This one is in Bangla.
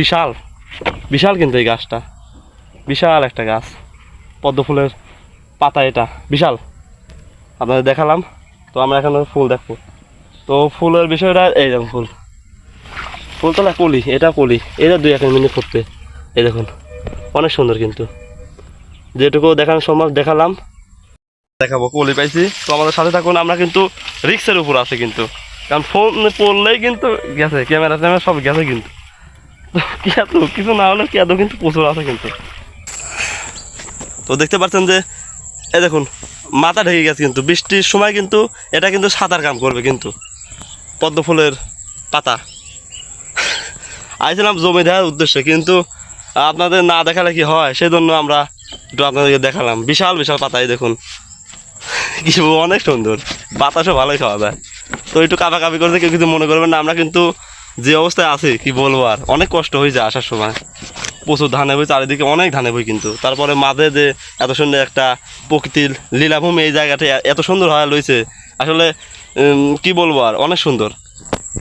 বিশাল বিশাল কিন্তু এই গাছটা বিশাল একটা গাছ, পদ্ম ফুলের পাতা, এটা বিশাল। আপনাদের দেখালাম। তো আমরা এখন ফুল দেখবো। তো ফুলের বিষয়টা এই দেখুন, ফুল ফুল তো না কলি, এটা কলি, এটা 2-1 মিনিট ফুটবে। এই দেখুন অনেক সুন্দর, কিন্তু যেটুকু দেখানো সম্ভব দেখালাম, দেখাবো। কলি পাইছি। তো আমাদের সাথে থাকুন, আমরা কিন্তু রিক্সের উপর আছে কিন্তু, কারণ ফোন পড়লেই কিন্তু গেছে, ক্যামেরা ট্যামেরা সব গেছে কিন্তু। তো কিছু না হলে কেঁদো কিন্তু প্রচুর আছে কিন্তু। তো দেখতে পাচ্ছেন যে এই দেখুন মাথা ঢেকে গেছে কিন্তু, বৃষ্টির সময় কিন্তু এটা কিন্তু সাঁতার কাম করবে কিন্তু। পদ্ম ফুলের পাতা আইছিলাম জমি দেখার উদ্দেশ্যে, কিন্তু আপনাদের না দেখালে কি হয়, সেই জন্য আমরা একটু আপনাদেরকে দেখালাম। বিশাল বিশাল পাতাই দেখুন, কি অনেক সুন্দর, বাতাসও ভালোই খাওয়া যায়। তো একটু কাঁপাকাঁপি করতে কেউ কিছু মনে করবেন না, আমরা কিন্তু যে অবস্থায় আছি কি বলবো, আর অনেক কষ্ট হয়ে যায় আসার সময়। প্রচুর ধানে বই, চারিদিকে অনেক ধানে বই কিন্তু, তারপরে মাঝে যে এত সুন্দর একটা প্রকৃতির লীলাভূমি, এই জায়গাটা এত সুন্দর হয়ে লইছে আসলে, কি বলবো আর, অনেক সুন্দর।